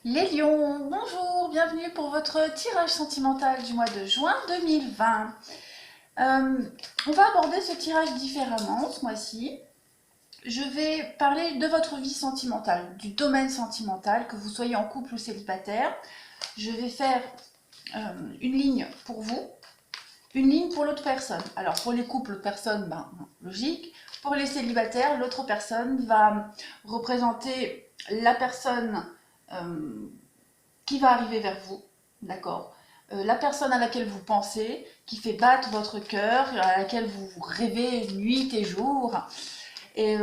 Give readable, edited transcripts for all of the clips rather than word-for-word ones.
Les lions, bonjour, bienvenue pour votre tirage sentimental du mois de juin 2020. On va aborder ce tirage différemment ce mois-ci. Je vais parler de votre vie sentimentale, du domaine sentimental, que vous soyez en couple ou célibataire. Je vais faire une ligne pour vous, une ligne pour l'autre personne. Alors pour les couples, l'autre personne, logique. Pour les célibataires, l'autre personne va représenter la personne qui va arriver vers vous, d'accord, la personne à laquelle vous pensez, qui fait battre votre cœur, à laquelle vous rêvez nuit et jour. Et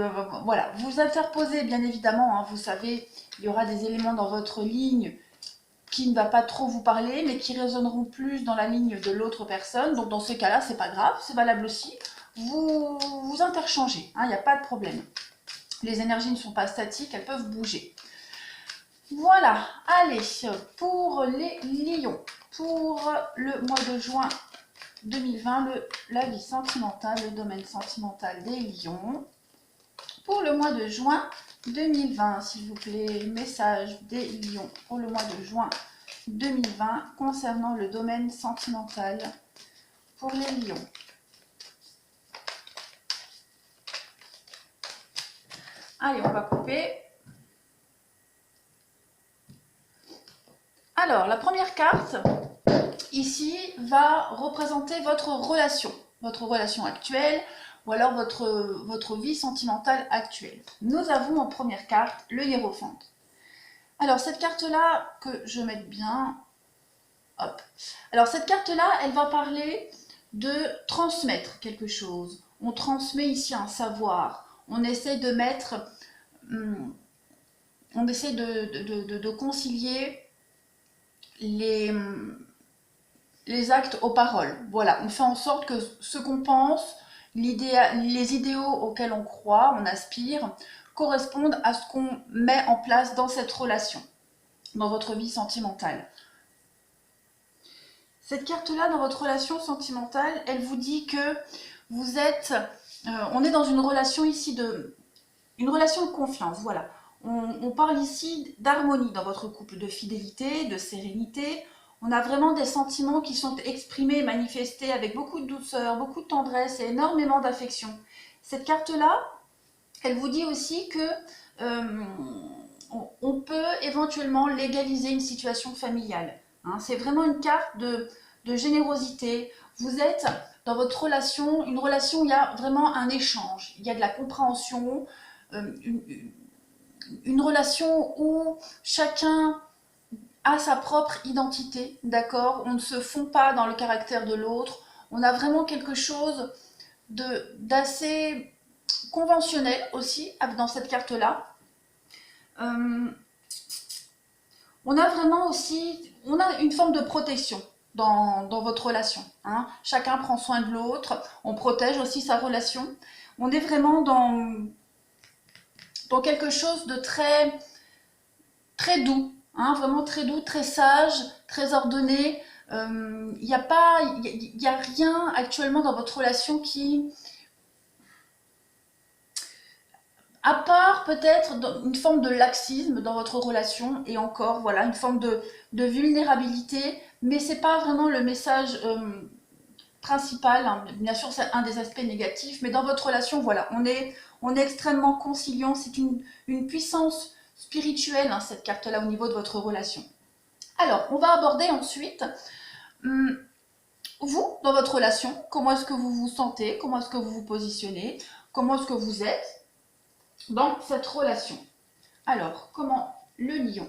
voilà, vous interposez bien évidemment, hein, vous savez, il y aura des éléments dans votre ligne qui ne va pas trop vous parler, mais qui résonneront plus dans la ligne de l'autre personne. Donc dans ce cas-là, c'est pas grave, c'est valable aussi. Vous interchangez, il n'y a pas de problème. Les énergies ne sont pas statiques, elles peuvent bouger. Voilà, allez, pour les lions, pour le mois de juin 2020, la vie sentimentale, le domaine sentimental des lions. Pour le mois de juin 2020, s'il vous plaît, message des lions pour le mois de juin 2020 concernant le domaine sentimental pour les lions. Allez, on va couper. Alors, la première carte, ici, va représenter votre relation actuelle, ou alors votre vie sentimentale actuelle. Nous avons en première carte le hiérophante. Alors, cette carte-là, que je mette bien, hop. Alors, cette carte-là, elle va parler de transmettre quelque chose. On transmet ici un savoir. On essaie de mettre, on essaie de concilier les actes aux paroles. Voilà, on fait en sorte que ce qu'on pense, les idéaux auxquels on croit, on aspire, correspondent à ce qu'on met en place dans cette relation, dans votre vie sentimentale. Cette carte-là, dans votre relation sentimentale, elle vous dit que vous êtes... on est dans une relation ici une relation de confiance, voilà. On parle ici d'harmonie dans votre couple, de fidélité, de sérénité. On a vraiment des sentiments qui sont exprimés et manifestés avec beaucoup de douceur, beaucoup de tendresse et énormément d'affection. Cette carte-là, elle vous dit aussi que on peut éventuellement légaliser une situation familiale. C'est vraiment une carte de générosité. Vous êtes dans votre relation, une relation où il y a vraiment un échange, il y a de la compréhension, une relation où chacun a sa propre identité, d'accord? On ne se fond pas dans le caractère de l'autre. On a vraiment quelque chose d'assez conventionnel aussi dans cette carte-là. On a vraiment aussi, on a une forme de protection dans votre relation. Chacun prend soin de l'autre, on protège aussi sa relation. On est vraiment dans quelque chose de très, très doux, vraiment très doux, très sage, très ordonné. Il n'y a rien actuellement dans votre relation qui, à part peut-être une forme de laxisme dans votre relation, et encore, voilà, une forme de vulnérabilité, mais c'est pas vraiment le message principal. Bien sûr, c'est un des aspects négatifs, mais dans votre relation, voilà, on est extrêmement conciliant. C'est une puissance spirituelle, cette carte-là, au niveau de votre relation. Alors, on va aborder ensuite, vous, dans votre relation, comment est-ce que vous vous sentez, comment est-ce que vous vous positionnez, comment est-ce que vous êtes dans cette relation. Alors, comment le lion,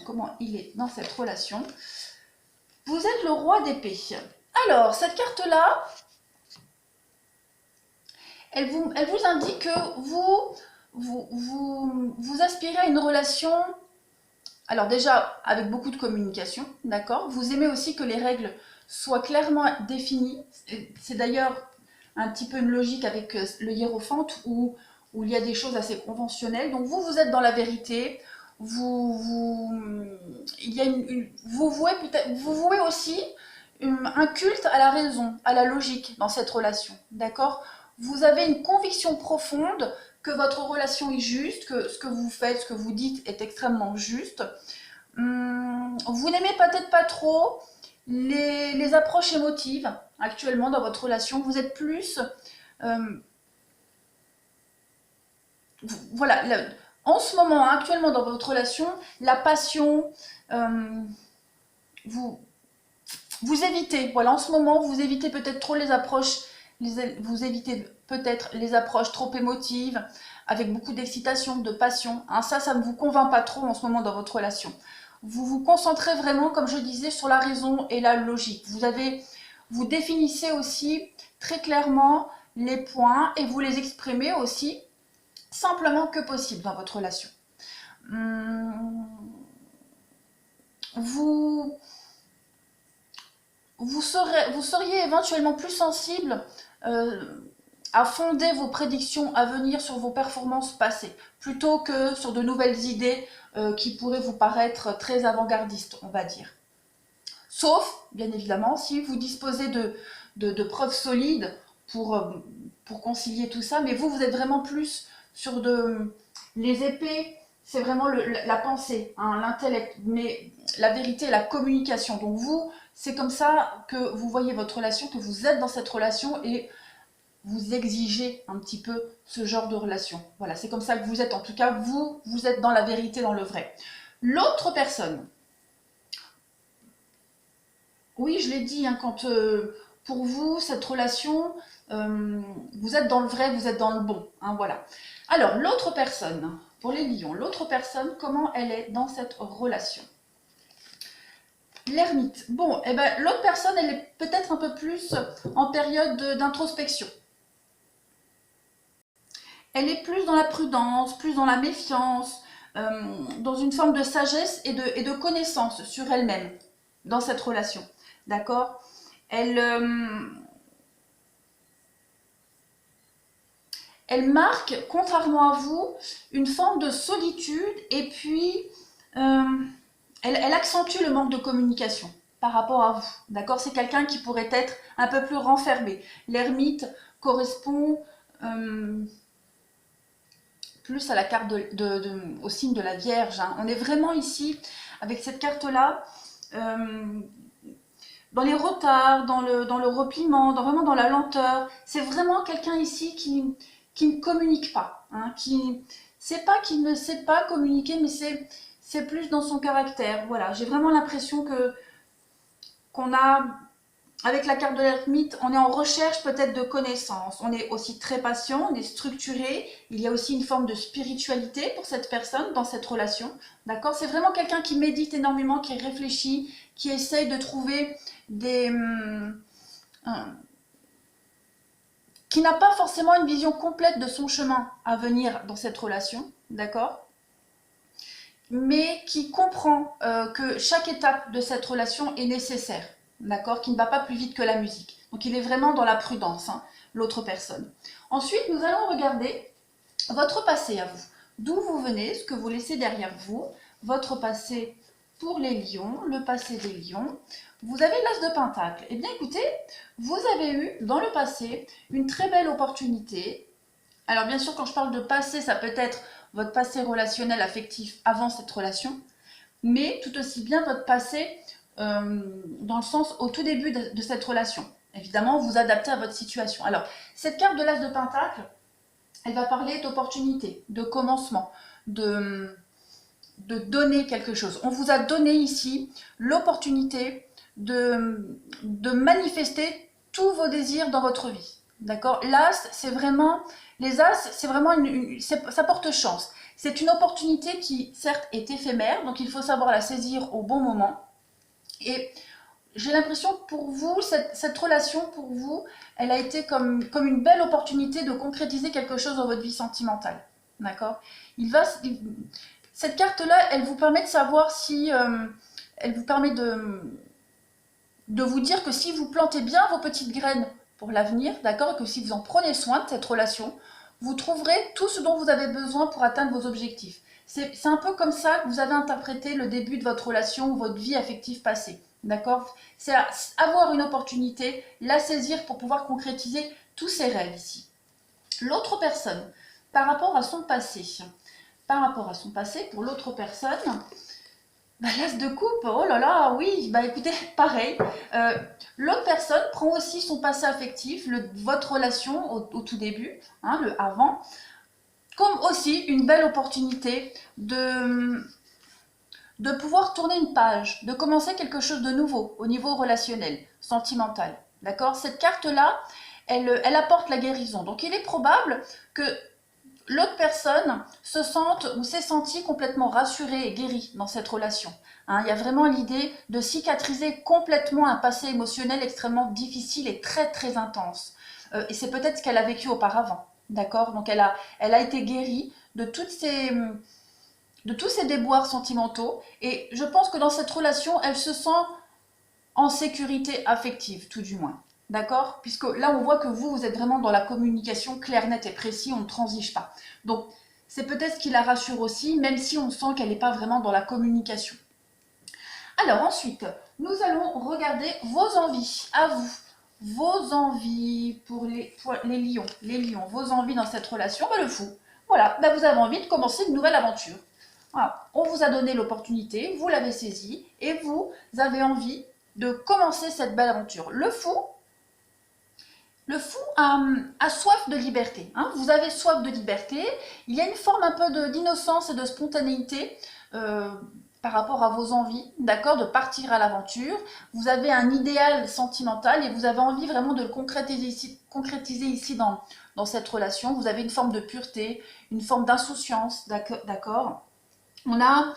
comment il est dans cette relation? Vous êtes le roi d'épée. Alors, cette carte-là, elle vous indique que vous aspirez à une relation, alors déjà avec beaucoup de communication, d'accord? Vous aimez aussi que les règles soient clairement définies. C'est d'ailleurs un petit peu une logique avec le hiérophante où il y a des choses assez conventionnelles. Donc vous êtes dans la vérité. Vous vouez aussi un culte à la raison, à la logique dans cette relation, d'accord? Vous avez une conviction profonde que votre relation est juste, que ce que vous faites, ce que vous dites est extrêmement juste. Vous n'aimez peut-être pas trop les approches émotives actuellement dans votre relation. Vous êtes plus... voilà, en ce moment, hein, actuellement dans votre relation, la passion, vous, vous évitez, voilà, en ce moment, vous évitez peut-être trop les approches, vous évitez peut-être les approches trop émotives, avec beaucoup d'excitation, de passion. Hein, ça ne vous convainc pas trop en ce moment dans votre relation. Vous vous concentrez vraiment, comme je disais, sur la raison et la logique. Vous définissez aussi très clairement les points et vous les exprimez aussi simplement que possible dans votre relation. Vous, vous seriez éventuellement plus sensible à fonder vos prédictions à venir sur vos performances passées, plutôt que sur de nouvelles idées qui pourraient vous paraître très avant-gardistes, on va dire. Sauf, bien évidemment, si vous disposez de preuves solides pour concilier tout ça, mais vous êtes vraiment plus sur les épées, c'est vraiment la pensée, hein, l'intellect, mais la vérité et la communication. Donc vous, c'est comme ça que vous voyez votre relation, que vous êtes dans cette relation et vous exigez un petit peu ce genre de relation. Voilà, c'est comme ça que vous êtes. En tout cas, vous êtes dans la vérité, dans le vrai. L'autre personne, oui, je l'ai dit, hein, quand pour vous, cette relation, vous êtes dans le vrai, vous êtes dans le bon. Hein, voilà. Alors, l'autre personne, pour les lions, l'autre personne, comment elle est dans cette relation? L'ermite. Bon, eh ben, l'autre personne, elle est peut-être un peu plus en période d'introspection. Elle est plus dans la prudence, plus dans la méfiance, dans une forme de sagesse et de connaissance sur elle-même dans cette relation. D'accord? Elle marque, contrairement à vous, une forme de solitude et puis elle accentue le manque de communication par rapport à vous. D'accord? C'est quelqu'un qui pourrait être un peu plus renfermé. L'ermite correspond plus à la carte au signe de la Vierge. Hein. On est vraiment ici, avec cette carte-là, dans les retards, dans le repliement, vraiment dans la lenteur. C'est vraiment quelqu'un ici qui ne communique pas. Hein, c'est pas qu'il ne sait pas communiquer, mais c'est plus dans son caractère. Voilà, j'ai vraiment l'impression qu'on a, avec la carte de l'ermite, on est en recherche peut-être de connaissances. On est aussi très patient, on est structuré. Il y a aussi une forme de spiritualité pour cette personne dans cette relation. D'accord? C'est vraiment quelqu'un qui médite énormément, qui réfléchit, qui essaye de trouver qui n'a pas forcément une vision complète de son chemin à venir dans cette relation. D'accord? Mais qui comprend que chaque étape de cette relation est nécessaire. D'accord, qui ne va pas plus vite que la musique. Donc il est vraiment dans la prudence, hein, l'autre personne. Ensuite, nous allons regarder votre passé à vous. D'où vous venez, ce que vous laissez derrière vous, votre passé pour les lions, le passé des lions. Vous avez l'as de pentacle. Eh bien écoutez, vous avez eu dans le passé une très belle opportunité. Alors bien sûr, quand je parle de passé, ça peut être votre passé relationnel affectif avant cette relation, mais tout aussi bien votre passé dans le sens au tout début de cette relation. Évidemment, vous adaptez à votre situation. Alors, cette carte de l'as de pentacle, elle va parler d'opportunité, de commencement, de donner quelque chose. On vous a donné ici l'opportunité de manifester tous vos désirs dans votre vie. D'accord? L'as, c'est vraiment... Les as, c'est vraiment ça porte chance. C'est une opportunité qui, certes, est éphémère, donc il faut savoir la saisir au bon moment. Et j'ai l'impression que pour vous, cette relation, pour vous, elle a été comme une belle opportunité de concrétiser quelque chose dans votre vie sentimentale. D'accord? Cette carte-là, elle vous permet de savoir si... elle vous permet de vous dire que si vous plantez bien vos petites graines pour l'avenir, d'accord, et que si vous en prenez soin de cette relation, vous trouverez tout ce dont vous avez besoin pour atteindre vos objectifs. C'est un peu comme ça que vous avez interprété le début de votre relation ou votre vie affective passée. D'accord? C'est avoir une opportunité, la saisir pour pouvoir concrétiser tous ses rêves ici. L'autre personne, par rapport à son passé, pour l'autre personne, Bah, l'as de coupe, oh là là, oui, bah écoutez, pareil. Euh, L'autre personne prend aussi son passé affectif, votre relation au tout début, hein, le avant, comme aussi une belle opportunité de pouvoir tourner une page, de commencer quelque chose de nouveau au niveau relationnel, sentimental. D'accord? Cette carte-là, elle apporte la guérison. Donc il est probable que l'autre personne se sente ou s'est sentie complètement rassurée et guérie dans cette relation. Hein, il y a vraiment l'idée de cicatriser complètement un passé émotionnel extrêmement difficile et très très intense. Et c'est peut-être ce qu'elle a vécu auparavant. D'accord? Donc elle a été guérie de tous ces déboires sentimentaux. Et je pense que dans cette relation, elle se sent en sécurité affective, tout du moins. D'accord? Puisque là, on voit que vous êtes vraiment dans la communication claire, nette et précis, on ne transige pas. Donc, c'est peut-être ce qui la rassure aussi, même si on sent qu'elle n'est pas vraiment dans la communication. Alors ensuite, nous allons regarder vos envies, à vous. Vos envies pour les lions, vos envies dans cette relation, le fou. Voilà, ben vous avez envie de commencer une nouvelle aventure. Voilà. On vous a donné l'opportunité, vous l'avez saisie, et vous avez envie de commencer cette belle aventure. Le fou a soif de liberté. Hein. Vous avez soif de liberté. Il y a une forme un peu d'innocence et de spontanéité par rapport à vos envies, d'accord, de partir à l'aventure. Vous avez un idéal sentimental et vous avez envie vraiment de le concrétiser ici dans cette relation. Vous avez une forme de pureté, une forme d'insouciance, d'accord. On a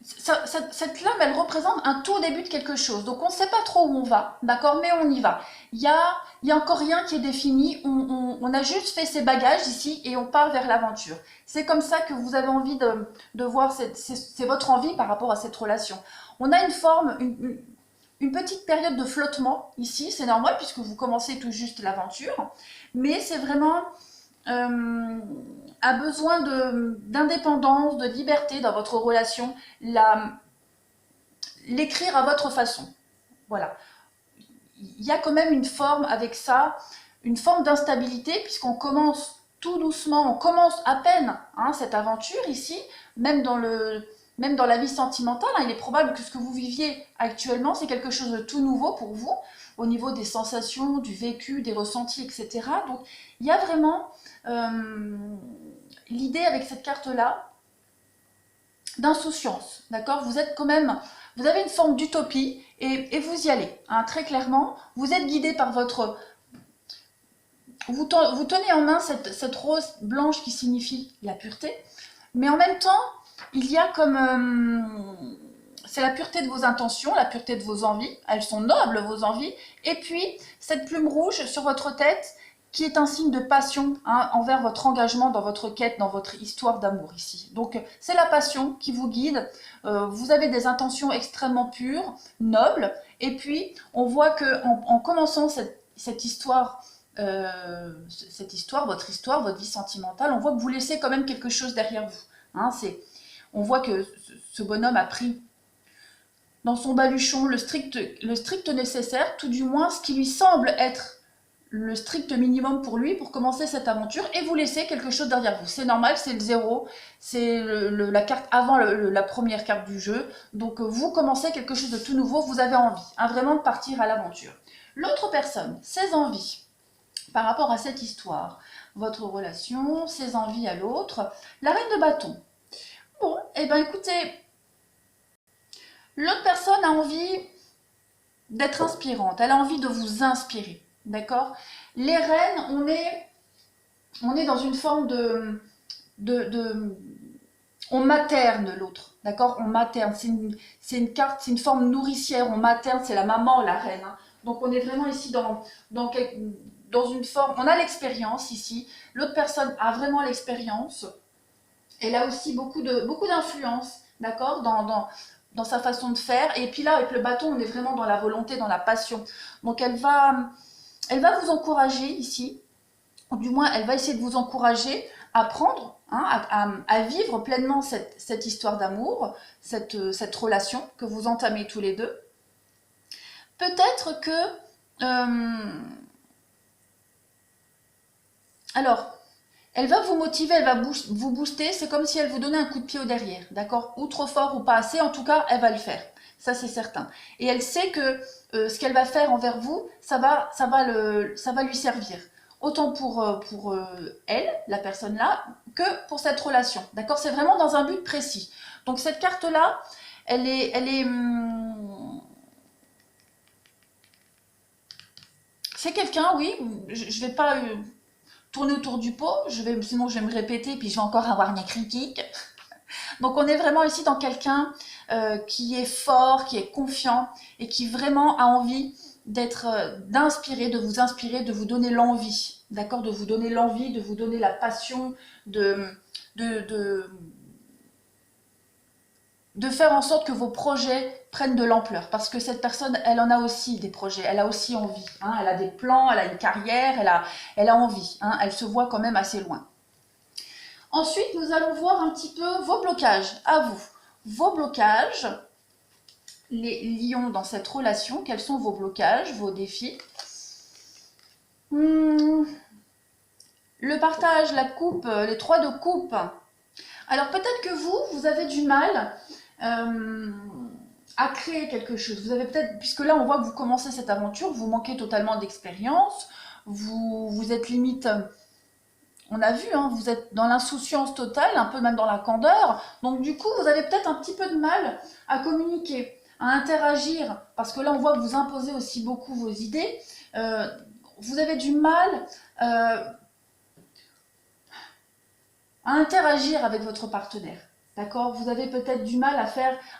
cette lame, elle représente un tout début de quelque chose. Donc on ne sait pas trop où on va, d'accord, mais on y va. Il y a encore rien qui est défini. On a juste fait ses bagages ici et on part vers l'aventure. C'est comme ça que vous avez envie de voir, c'est votre envie par rapport à cette relation. On a une forme, une petite période de flottement ici, c'est normal puisque vous commencez tout juste l'aventure, mais c'est vraiment a besoin d'indépendance, de liberté dans votre relation, l'écrire à votre façon. Voilà. Il y a quand même une forme avec ça, une forme d'instabilité, puisqu'on commence tout doucement, on commence à peine cette aventure ici, même dans la vie sentimentale. Il est probable que ce que vous viviez actuellement, c'est quelque chose de tout nouveau pour vous, au niveau des sensations, du vécu, des ressentis, etc. Donc, il y a vraiment l'idée avec cette carte-là d'insouciance, d'accord? Vous êtes quand même, vous avez une forme d'utopie et vous y allez, très clairement. Vous êtes guidé par votre... Vous tenez en main cette rose blanche qui signifie la pureté, mais en même temps, il y a comme... c'est la pureté de vos intentions, la pureté de vos envies. Elles sont nobles, vos envies. Et puis, cette plume rouge sur votre tête, qui est un signe de passion envers votre engagement dans votre quête, dans votre histoire d'amour ici. Donc, c'est la passion qui vous guide. Vous avez des intentions extrêmement pures, nobles. Et puis, on voit qu'en commençant cette histoire, votre vie sentimentale, on voit que vous laissez quand même quelque chose derrière vous. On voit que ce bonhomme a pris dans son baluchon le strict nécessaire, tout du moins ce qui lui semble être le strict minimum pour lui pour commencer cette aventure, et vous laissez quelque chose derrière vous. C'est normal, c'est le zéro, c'est la carte avant la première carte du jeu, donc vous commencez quelque chose de tout nouveau, vous avez envie vraiment de partir à l'aventure. L'autre personne, ses envies par rapport à cette histoire, votre relation, ses envies à l'autre, la reine de bâton. Bon, et bien écoutez, l'autre personne a envie d'être inspirante, elle a envie de vous inspirer, d'accord? Les reines, on est dans une forme on materne l'autre, d'accord? On materne, c'est une carte, c'est une forme nourricière, on materne, c'est la maman, la reine. Donc on est vraiment ici dans une forme, on a l'expérience ici, l'autre personne a vraiment l'expérience, elle a aussi beaucoup d'influence, d'accord, dans sa façon de faire. Et puis là, avec le bâton, on est vraiment dans la volonté, dans la passion. Donc elle va vous encourager ici, ou du moins elle va essayer de vous encourager à prendre, à vivre pleinement cette histoire d'amour, cette relation que vous entamez tous les deux. Peut-être que... alors, Elle va vous motiver, elle va vous booster, c'est comme si elle vous donnait un coup de pied au derrière, d'accord? Ou trop fort ou pas assez, en tout cas, elle va le faire. Ça, c'est certain. Et elle sait que ce qu'elle va faire envers vous, ça va lui servir. Autant pour elle, la personne là, que pour cette relation. D'accord? C'est vraiment dans un but précis. Donc cette carte-là, c'est quelqu'un, oui, je vais pas tourner autour du pot, sinon je vais me répéter, puis je vais encore avoir mes critiques. Donc on est vraiment ici dans quelqu'un qui est fort, qui est confiant et qui vraiment a envie d'inspirer, de vous donner l'envie, d'accord, de vous donner l'envie, de vous donner la passion, de, de, de, de faire en sorte que vos projets prennent de l'ampleur. Parce que cette personne, elle en a aussi des projets, elle a aussi envie. Hein, elle a des plans, elle a une carrière, elle a envie. Hein, elle se voit quand même assez loin. Ensuite, nous allons voir un petit peu vos blocages, à vous. Vos blocages, les lions dans cette relation, quels sont vos blocages, vos défis? Le partage, la coupe, les 3 de coupe. Alors peut-être que vous avez du mal à créer quelque chose. Vous avez peut-être, puisque là on voit que vous commencez cette aventure, vous manquez totalement d'expérience, vous êtes limite, on a vu, hein, vous êtes dans l'insouciance totale, un peu même dans la candeur, donc du coup vous avez peut-être un petit peu de mal à communiquer, à interagir, parce que là on voit que vous imposez aussi beaucoup vos idées, vous avez du mal à interagir avec votre partenaire. D'accord? Vous avez peut-être du mal à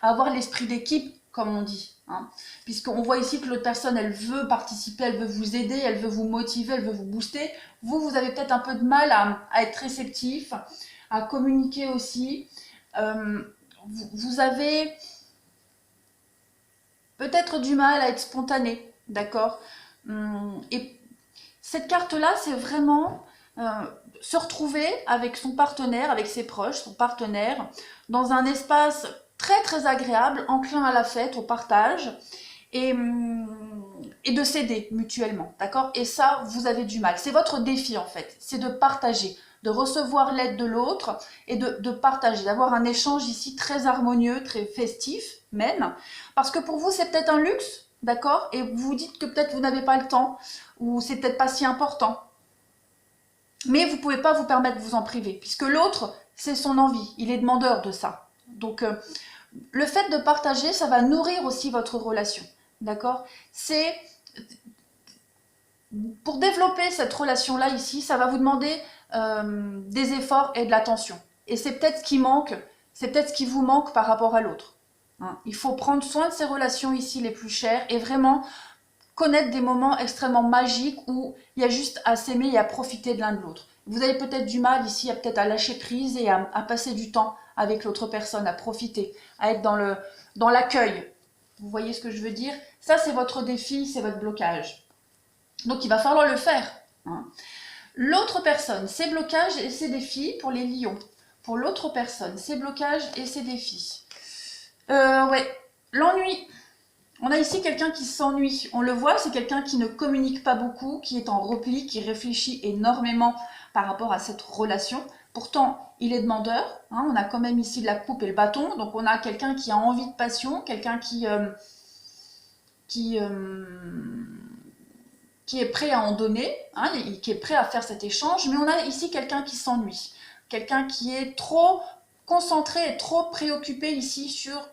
avoir l'esprit d'équipe, comme on dit. Hein, puisqu'on voit ici que l'autre personne, elle veut participer, elle veut vous aider, elle veut vous motiver, elle veut vous booster. Vous avez peut-être un peu de mal à être réceptif, à communiquer aussi. Vous avez peut-être du mal à être spontané. D'accord? Et cette carte-là, c'est vraiment se retrouver avec son partenaire, avec ses proches, son partenaire, dans un espace très très agréable, enclin à la fête, au partage, et de s'aider mutuellement, d'accord? Et ça, vous avez du mal. C'est votre défi en fait, c'est de partager, de recevoir l'aide de l'autre et de partager, d'avoir un échange ici très harmonieux, très festif même, parce que pour vous, c'est peut-être un luxe, d'accord? Et vous vous dites que peut-être vous n'avez pas le temps, ou c'est peut-être pas si important. Mais vous ne pouvez pas vous permettre de vous en priver, puisque l'autre, c'est son envie, il est demandeur de ça. Donc, le fait de partager, ça va nourrir aussi votre relation, d'accord? C'est, pour développer cette relation-là ici, ça va vous demander des efforts et de l'attention. Et c'est peut-être ce qui manque, c'est peut-être ce qui vous manque par rapport à l'autre. Hein. Il faut prendre soin de ces relations ici les plus chères et vraiment connaître des moments extrêmement magiques où il y a juste à s'aimer et à profiter de l'un de l'autre. Vous avez peut-être du mal ici à lâcher prise et à passer du temps avec l'autre personne, à profiter, à être dans l'accueil. Vous voyez ce que je veux dire? Ça, c'est votre défi, c'est votre blocage. Donc, il va falloir le faire. Hein. L'autre personne, ses blocages et ses défis pour les lions. Pour l'autre personne, ses blocages et ses défis. Ouais, l'ennui. On a ici quelqu'un qui s'ennuie. On le voit, c'est quelqu'un qui ne communique pas beaucoup, qui est en repli, qui réfléchit énormément par rapport à cette relation. Pourtant, il est demandeur. Hein, on a quand même ici de la coupe et le bâton. Donc, on a quelqu'un qui a envie de passion, quelqu'un qui est prêt à en donner, hein, qui est prêt à faire cet échange. Mais on a ici quelqu'un qui s'ennuie. Quelqu'un qui est trop concentré et trop préoccupé ici sur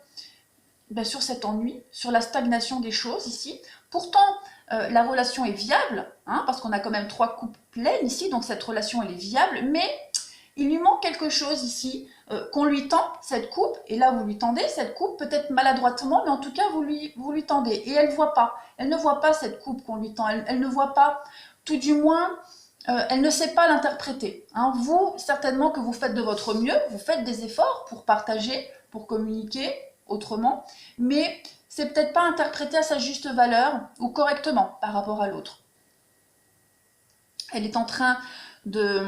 cet ennui, sur la stagnation des choses ici. Pourtant, la relation est viable, hein, parce qu'on a quand même 3 coupes pleines ici, donc cette relation elle est viable, mais il lui manque quelque chose ici, qu'on lui tend cette coupe, et là vous lui tendez cette coupe, peut-être maladroitement, mais en tout cas vous lui tendez, et elle ne voit pas cette coupe qu'on lui tend, elle ne voit pas, tout du moins, elle ne sait pas l'interpréter. Hein. Vous, certainement que vous faites de votre mieux, vous faites des efforts pour partager, pour communiquer, autrement, mais c'est peut-être pas interprété à sa juste valeur ou correctement par rapport à l'autre. Elle est en train de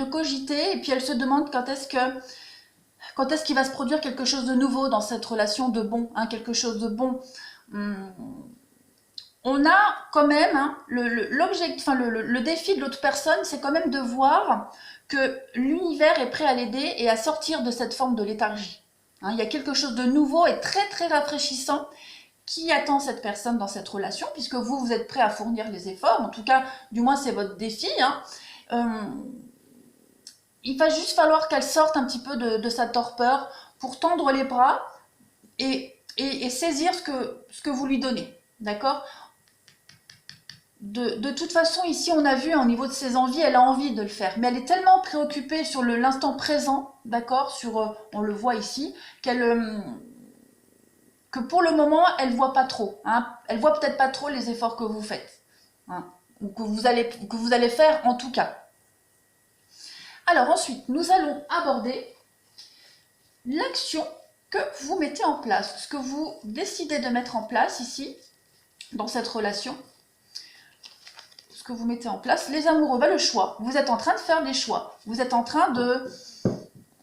cogiter et puis elle se demande quand est-ce qu'il va se produire quelque chose de nouveau dans cette relation de bon, hein, quelque chose de bon. on a quand même, hein, le défi de l'autre personne, c'est quand même de voir que l'univers est prêt à l'aider et à sortir de cette forme de léthargie. Hein, il y a quelque chose de nouveau et très très rafraîchissant qui attend cette personne dans cette relation, puisque vous, vous êtes prêt à fournir les efforts, en tout cas, du moins c'est votre défi. Hein. Il va juste falloir qu'elle sorte un petit peu de sa torpeur pour tendre les bras et saisir ce que vous lui donnez. D'accord ? De toute façon, ici, on a vu, au niveau de ses envies, elle a envie de le faire. Mais elle est tellement préoccupée sur l'instant présent, d'accord, on le voit ici, que pour le moment, elle ne voit pas trop. Hein, elle voit peut-être pas trop les efforts que vous faites. Hein, ou que vous allez faire en tout cas. Alors ensuite, nous allons aborder l'action que vous mettez en place, ce que vous décidez de mettre en place ici, dans cette relation. Ce que vous mettez en place, les amoureux, le choix. Vous êtes en train de faire des choix. Vous êtes en train de...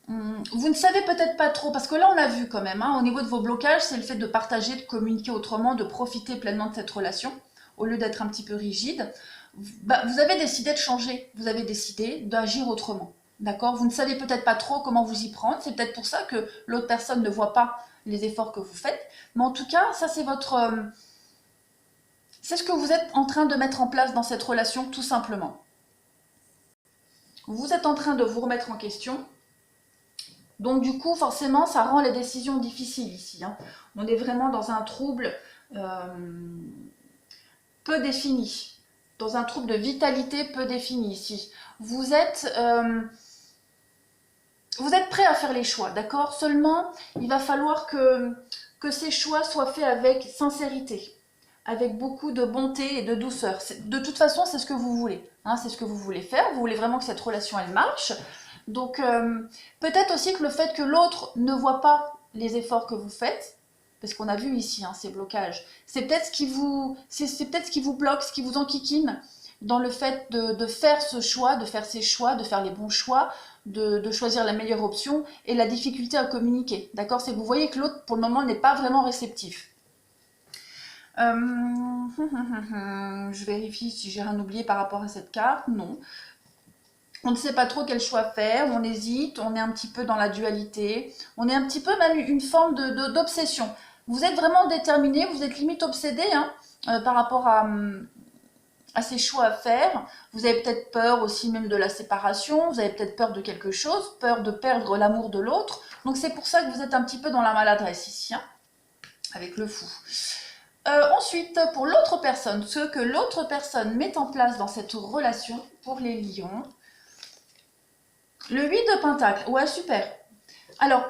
Vous ne savez peut-être pas trop, parce que là on a vu quand même, hein, au niveau de vos blocages, c'est le fait de partager, de communiquer autrement, de profiter pleinement de cette relation, au lieu d'être un petit peu rigide. Vous avez décidé de changer, vous avez décidé d'agir autrement. D'accord ? Vous ne savez peut-être pas trop comment vous y prendre, c'est peut-être pour ça que l'autre personne ne voit pas les efforts que vous faites, mais en tout cas, ça c'est c'est ce que vous êtes en train de mettre en place dans cette relation, tout simplement. Vous êtes en train de vous remettre en question. Donc du coup, forcément, ça rend les décisions difficiles ici. Hein. On est vraiment dans un trouble peu défini, dans un trouble de vitalité peu défini ici. Vous êtes prêt à faire les choix, d'accord? Seulement, il va falloir que ces choix soient faits avec sincérité, avec beaucoup de bonté et de douceur. De toute façon, c'est ce que vous voulez. Hein, c'est ce que vous voulez faire. Vous voulez vraiment que cette relation, elle marche. Donc, peut-être aussi que le fait que l'autre ne voit pas les efforts que vous faites, parce qu'on a vu ici hein, ces blocages, c'est peut-être ce qui vous bloque, ce qui vous enquiquine dans le fait de faire ce choix, de faire ces choix, de faire les bons choix, de choisir la meilleure option et la difficulté à communiquer. D'accord? C'est que vous voyez que l'autre, pour le moment, n'est pas vraiment réceptif. Je vérifie si j'ai rien oublié par rapport à cette carte. Non. On ne sait pas trop quel choix faire, on hésite, on est un petit peu dans la dualité, on est un petit peu même une forme d'obsession. Vous êtes vraiment déterminé, vous êtes limite obsédé hein, par rapport à ces choix à faire. Vous avez peut-être peur aussi même de la séparation, vous avez peut-être peur de quelque chose, peur de perdre l'amour de l'autre. Donc c'est pour ça que vous êtes un petit peu dans la maladresse ici, hein, avec le fou. Ensuite, pour l'autre personne, ce que l'autre personne met en place dans cette relation, pour les lions, le 8 de Pentacle, ouais super. Alors,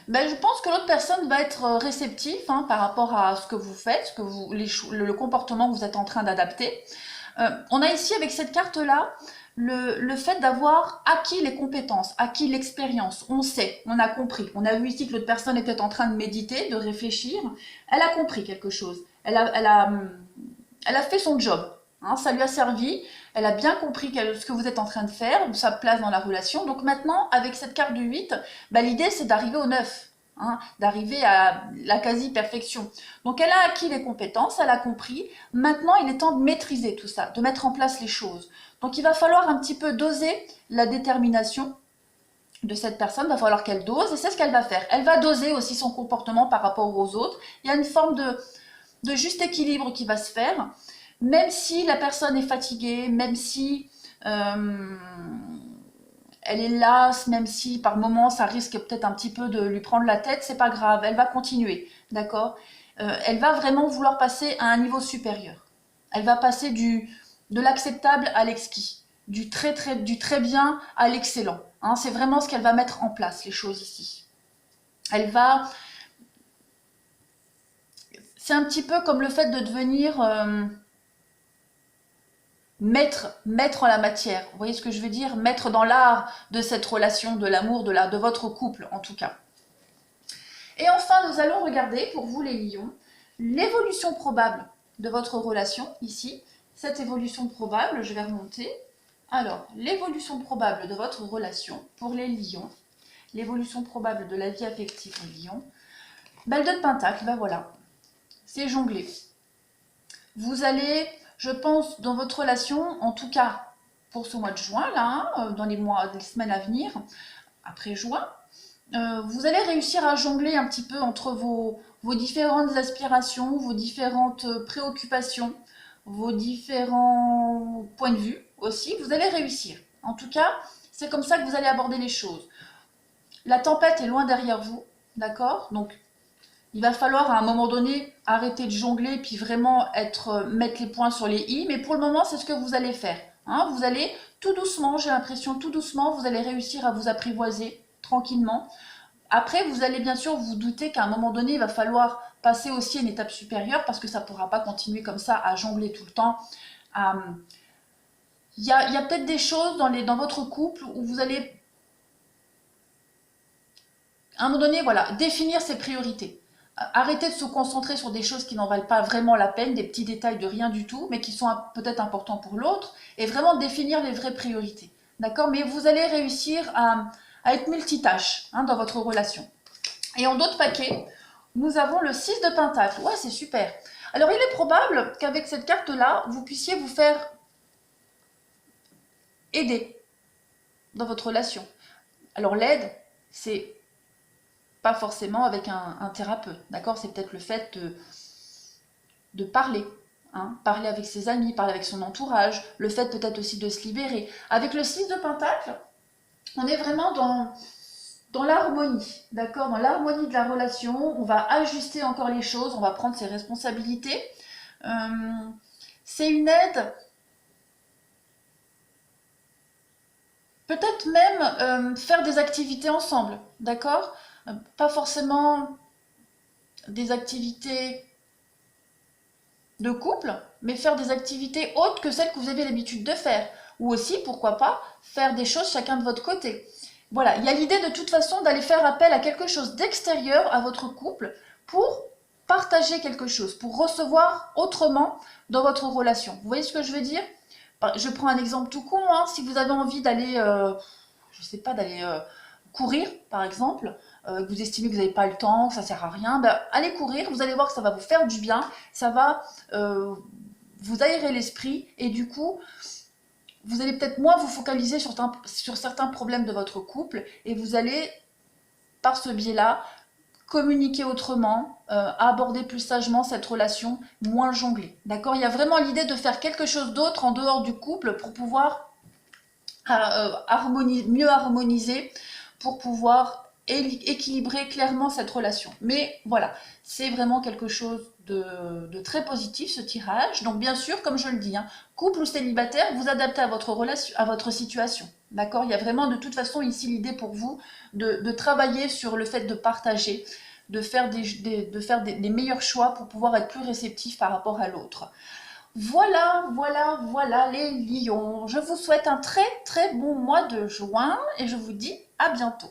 je pense que l'autre personne va être réceptive hein, par rapport à ce que vous faites, le comportement que vous êtes en train d'adapter. On a ici avec cette carte-là le fait d'avoir acquis les compétences, acquis l'expérience. On sait, on a compris. On a vu ici que l'autre personne était en train de méditer, de réfléchir. Elle a compris quelque chose. Elle a fait son job. Hein, ça lui a servi. Elle a bien compris ce que vous êtes en train de faire, sa place dans la relation. Donc maintenant, avec cette carte du 8, l'idée c'est d'arriver au 9. Hein, d'arriver à la quasi-perfection. Donc elle a acquis les compétences, elle a compris. Maintenant, il est temps de maîtriser tout ça, de mettre en place les choses. Donc il va falloir un petit peu doser la détermination de cette personne, il va falloir qu'elle dose, et c'est ce qu'elle va faire. Elle va doser aussi son comportement par rapport aux autres. Il y a une forme de juste équilibre qui va se faire, même si la personne est fatiguée, même si elle est lasse, même si par moments ça risque peut-être un petit peu de lui prendre la tête, c'est pas grave, elle va continuer, d'accord? Elle va vraiment vouloir passer à un niveau supérieur. Elle va passer de l'acceptable à l'exquis, du très bien à l'excellent. Hein, c'est vraiment ce qu'elle va mettre en place, les choses ici. C'est un petit peu comme le fait de devenir maître en la matière. Vous voyez ce que je veux dire? Maître dans l'art de cette relation, de l'amour, de votre couple en tout cas. Et enfin, nous allons regarder, pour vous les lions, l'évolution probable de votre relation, ici. Cette évolution probable, je vais remonter. Alors, l'évolution probable de votre relation pour les lions, l'évolution probable de la vie affective des lions. Belle de Pentacle, voilà. c'est jongler. Vous allez, je pense, dans votre relation, en tout cas pour ce mois de juin, là, dans les semaines à venir, après juin, vous allez réussir à jongler un petit peu entre vos différentes aspirations, vos différentes préoccupations, vos différents points de vue aussi. Vous allez réussir. En tout cas, c'est comme ça que vous allez aborder les choses. La tempête est loin derrière vous, d'accord? Donc, il va falloir à un moment donné arrêter de jongler puis vraiment mettre les points sur les i. Mais pour le moment, c'est ce que vous allez faire. Hein, vous allez tout doucement, j'ai l'impression, tout doucement, vous allez réussir à vous apprivoiser tranquillement. Après, vous allez bien sûr vous douter qu'à un moment donné, il va falloir passer aussi à une étape supérieure parce que ça ne pourra pas continuer comme ça à jongler tout le temps. Il y a peut-être des choses dans votre couple où vous allez, à un moment donné, voilà, définir ses priorités. Arrêtez de se concentrer sur des choses qui n'en valent pas vraiment la peine, des petits détails de rien du tout, mais qui sont peut-être importants pour l'autre, et vraiment définir les vraies priorités. D'accord? Mais vous allez réussir à être multitâche hein, dans votre relation. Et en d'autres paquets, nous avons le 6 de Pentacle. Ouais, c'est super. Alors, il est probable qu'avec cette carte-là, vous puissiez vous faire aider dans votre relation. Alors, l'aide, c'est pas forcément avec un thérapeute, d'accord? C'est peut-être le fait de parler, hein, parler avec ses amis, parler avec son entourage, le fait peut-être aussi de se libérer. Avec le 6 de Pentacle, on est vraiment dans l'harmonie, d'accord? Dans l'harmonie de la relation, on va ajuster encore les choses, on va prendre ses responsabilités. C'est une aide, peut-être même faire des activités ensemble, d'accord? Pas forcément des activités de couple, mais faire des activités autres que celles que vous avez l'habitude de faire. Ou aussi, pourquoi pas, faire des choses chacun de votre côté. Voilà, il y a l'idée de toute façon d'aller faire appel à quelque chose d'extérieur à votre couple pour partager quelque chose, pour recevoir autrement dans votre relation. Vous voyez ce que je veux dire? Je prends un exemple tout con, hein. Si vous avez envie d'aller, je sais pas, d'aller courir, par exemple, que vous estimez que vous n'avez pas le temps, que ça sert à rien, ben, allez courir, vous allez voir que ça va vous faire du bien, ça va vous aérer l'esprit, et du coup, vous allez peut-être moins vous focaliser sur certains problèmes de votre couple, et vous allez, par ce biais-là, communiquer autrement, aborder plus sagement cette relation, moins jongler. D'accord? Il y a vraiment l'idée de faire quelque chose d'autre en dehors du couple pour pouvoir mieux harmoniser, pour pouvoir équilibrer clairement cette relation. Mais voilà, c'est vraiment quelque chose de très positif ce tirage. Donc bien sûr, comme je le dis, hein, couple ou célibataire, vous adaptez à votre relation, à votre situation. D'accord? Il y a vraiment de toute façon ici l'idée pour vous de travailler sur le fait de partager, de faire des meilleurs choix pour pouvoir être plus réceptif par rapport à l'autre. Voilà les lions. Je vous souhaite un très très bon mois de juin et je vous dis à bientôt.